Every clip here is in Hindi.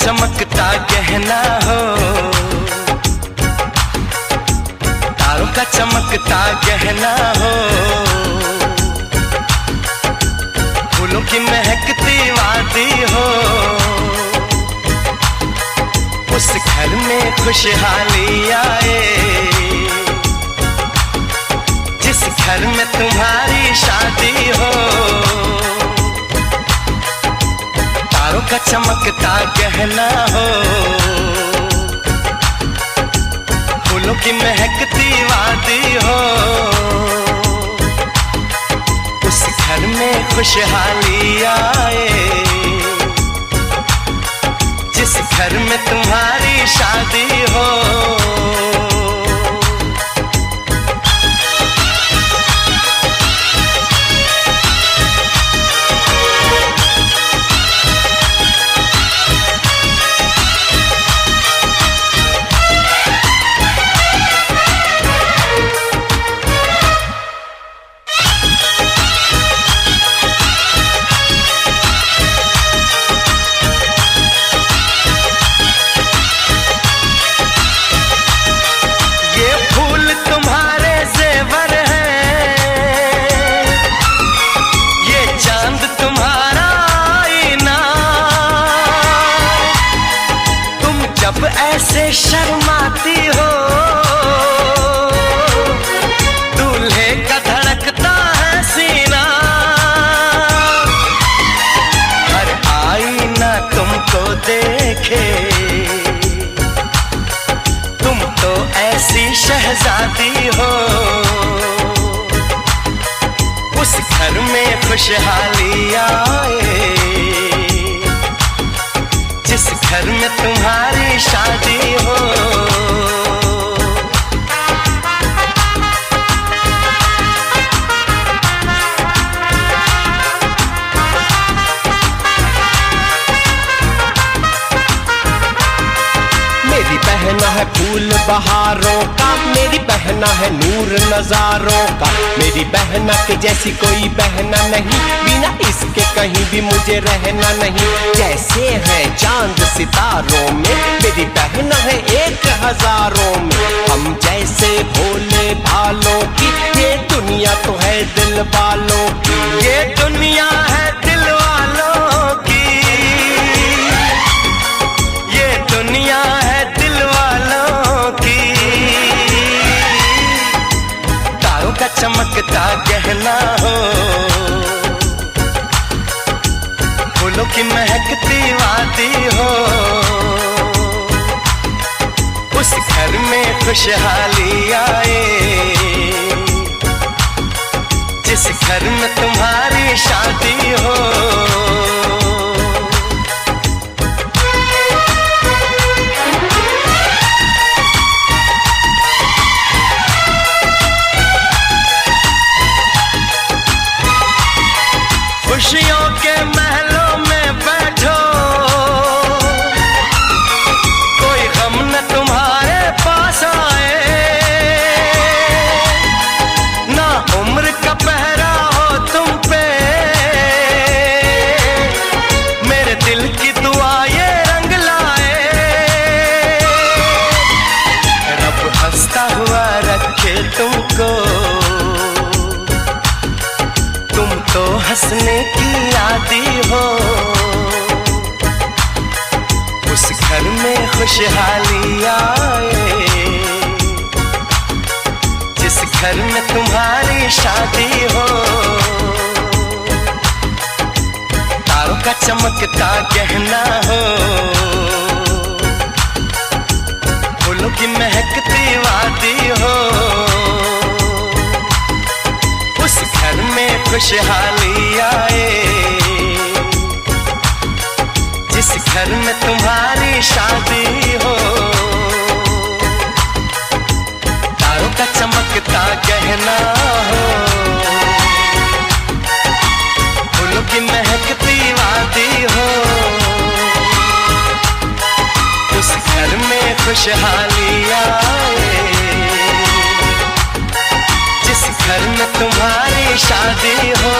चमकता गहना हो, तारों का चमकता गहना हो, फूलों की महकती वादी हो, उस घर में खुशहाली आए जिस घर में तुम्हारी शादी हो। तारों का चमकता गहना हो, फूलों की महकती वादी हो, उस घर में खुशहाली आए जिस घर में तुम्हारी शादी हो। ऐसे शर्माती हो, दूल्हे का धड़कता है सीना, हर आईना तुमको देखे, तुम तो ऐसी शहजादी हो, उस घर में खुशहाली आए जिस घर में तुम्हारी शादी हो। मेरी बहना है फूल बहारों का, मेरी बहना है नूर नजारों का, मेरी बहना के जैसी कोई बहना नहीं, बिना इसके कहीं भी मुझे रहना नहीं। जैसे है चांद सितारों में, मेरी बहना है 1000 में, हम जैसे भोले भालों की, ये दुनिया तो है दिल वालों की, ये दुनिया है दिल वालों की, ये दुनिया है दिल वालों की। खुशहाली आए, जिस घर में तुम्हारी शादी हो। खुशियों के महलों में बैठो, कोई गम न तुम्हारे पास आए, ना उम्र का पहरा हो तुम पे, मेरे दिल की दुआ ये रंग लाए। रब हंसता हुआ रखे तुमको, तुम तो हंसने की आदी हो। उस घर में खुशहाली आए, जिस घर में तुम्हारी शादी हो। तारों का चमकता गहना हो, फूलों की महकती वादी हो। उस घर में खुशहाली आए, जिस घर में तुम्हारी शादी हो। तारों का चमकता गहना हो, फूलों की महकती वादी हो। उस घर में खुशहाली आए, जिस घर में तुम्हारी शादी हो।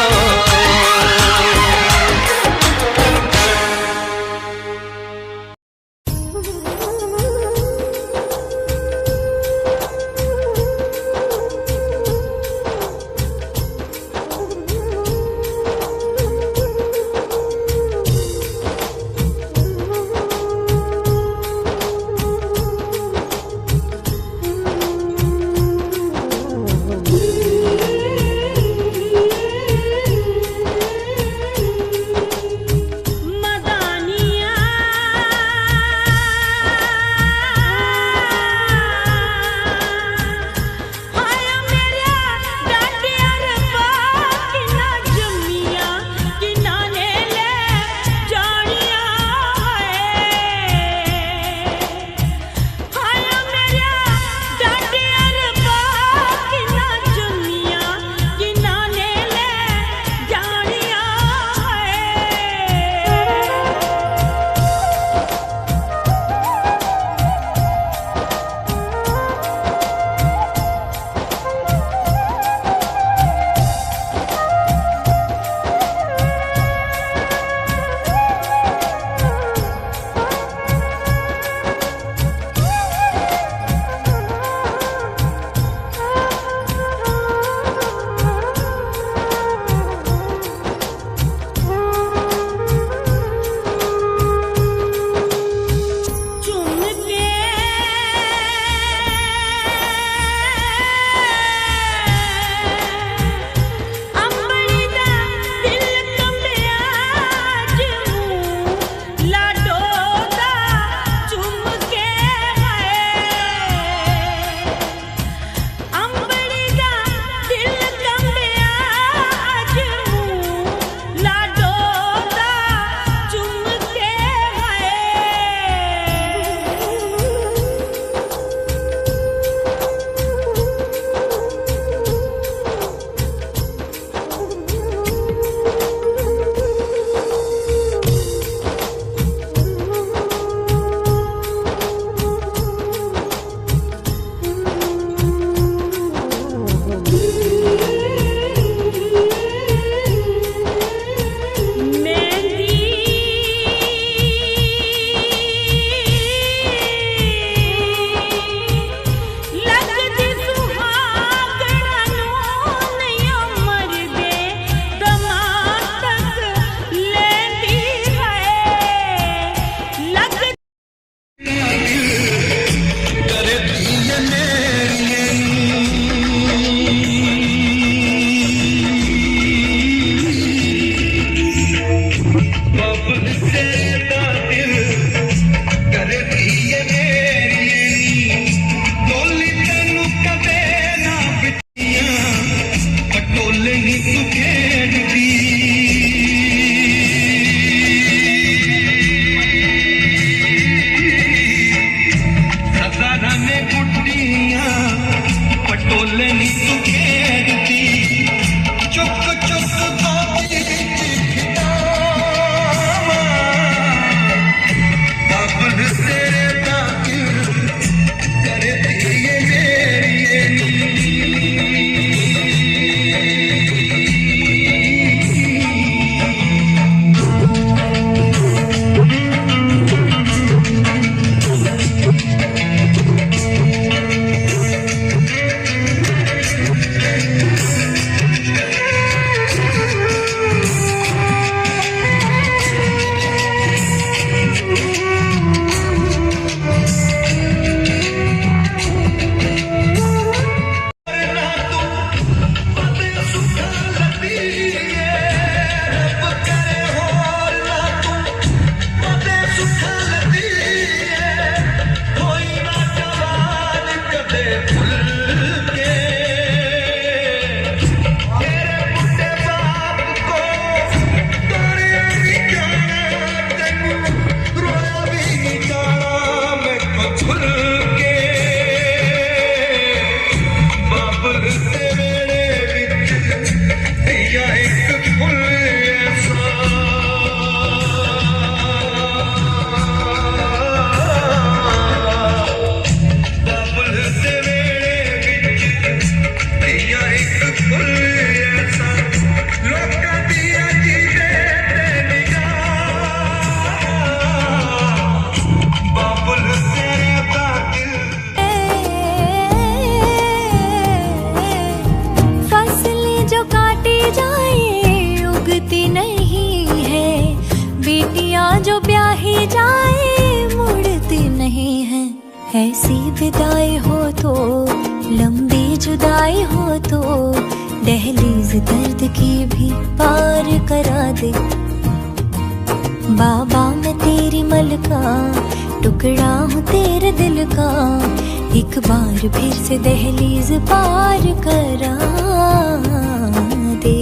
ने गुड्डियां पटोले नी तू खेड़ती चुक चुक गोदी बाबुल तेरे दाखिल करती ये मेरी जो ब्याही जाए मुड़ती नहीं है। ऐसी विदाई हो तो लंबी जुदाई हो तो दहलीज दर्द की भी पार करा दे। बाबा मैं तेरी मलका टुकड़ा हूँ तेरे दिल का, एक बार फिर से दहलीज पार करा दे।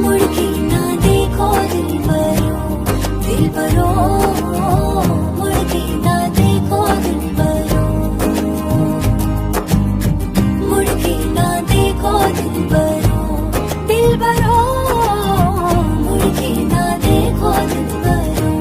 मुड़ के ना देखो दिल भरो मुड़ के ना देखो दिल भरो, मुड़ के ना देखो दिल भरो मुड़ के ना देखो दिल भरो।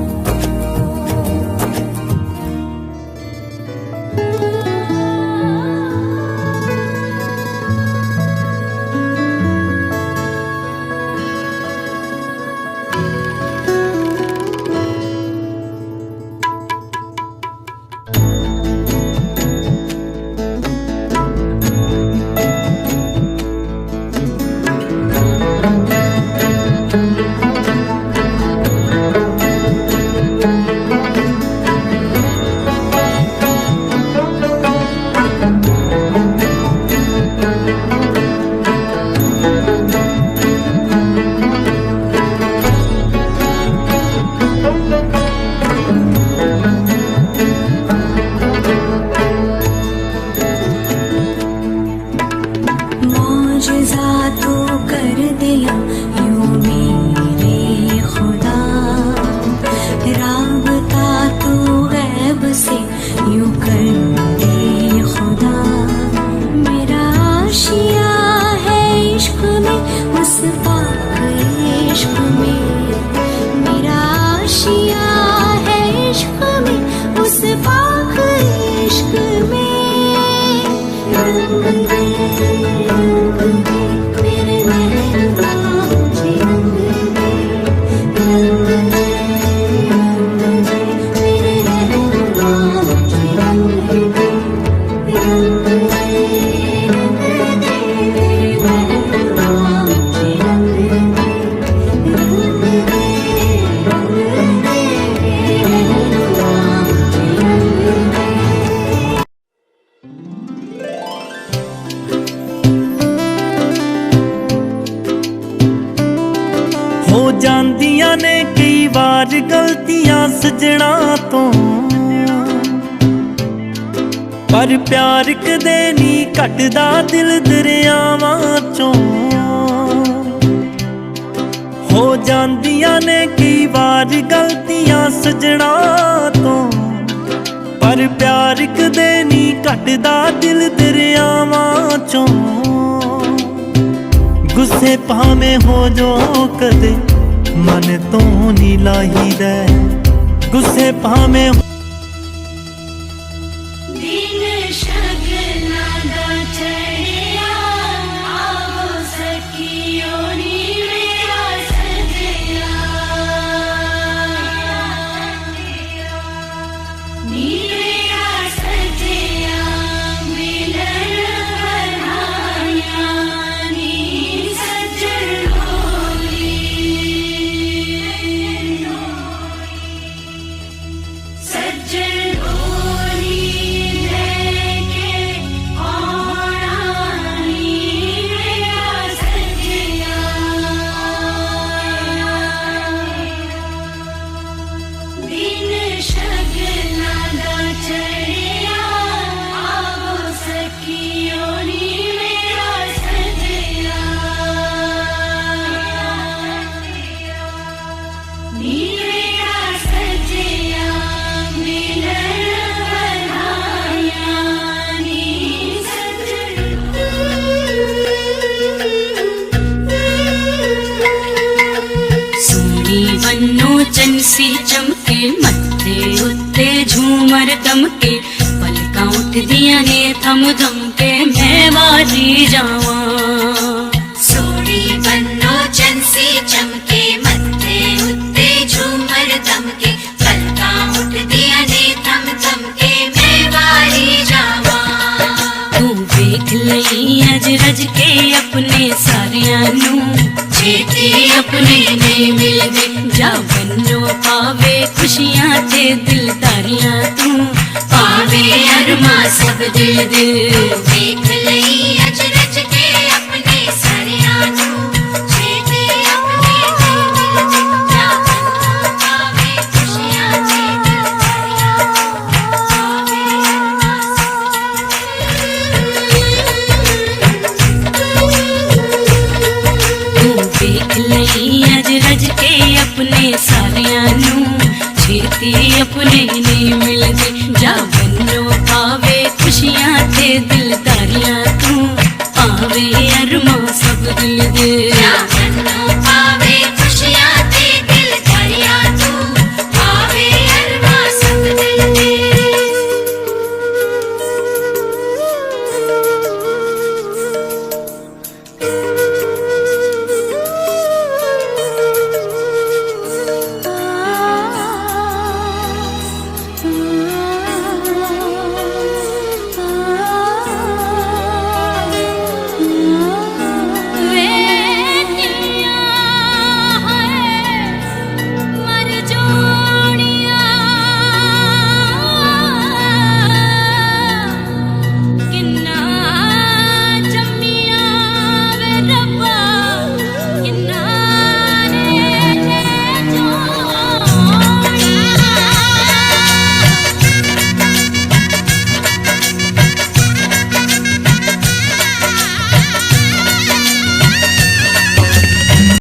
ਜਾਂਦੀਆਂ ਨੇ ਕਈ ਵਾਰ ਗਲਤੀਆਂ ਸਜਣਾ ਤੋਂ, ਪਰ ਪਿਆਰ ਕਦੇ ਨਹੀਂ ਘਟਦਾ ਦਿਲ ਦਰਿਆਵਾਂ ਚੋਂ। ਹੋ ਜਾਂਦੀਆਂ ਨੇ ਕਈ ਵਾਰ ਗਲਤੀਆਂ ਸਜਣਾ ਤੋਂ, ਪਰ ਪਿਆਰ ਕਦੇ ਨਹੀਂ ਘਟਦਾ ਦਿਲ ਦਰਿਆਵਾਂ ਚੋਂ ਗੁੱਸੇ ਭਾਵੇਂ ਹੋ ਜੋ ਕਦੇ ਮਨ ਤੋਂ ਨੀ ਲਾਹੀਦਾ ਗੁੱਸੇ ਭਾਵੇਂ चनसी चमके मत्थे उत्ते झूमर दमके पलकां उठदियां ने थम थम के मैं वारी जावां सोनी बन्नो चनसी चमके मत्थे उत्ते झूमर दमके पलकां उठदियां ने थम थम के मैं वारी जावां तू वेख लई अज रज के अपने सारियां नू छेती अपने नहीं मिलदे जा बन्नो पावे खुशियां ते दिलदारियां तू पावे अरमा सब दिल दे देख लई अज रज के अपने सारियां नू छेती अपने नहीं मिलदे जा बन्नो पावे खुशियां ते दिलदारियां पावे अरमा देख लई अज रज के अपने सारियां नू छेती अपने नहीं मिलदे जा बन्नो पावे खुशियां ते दिलदारियां तू पावे अरमा सब दिल दे।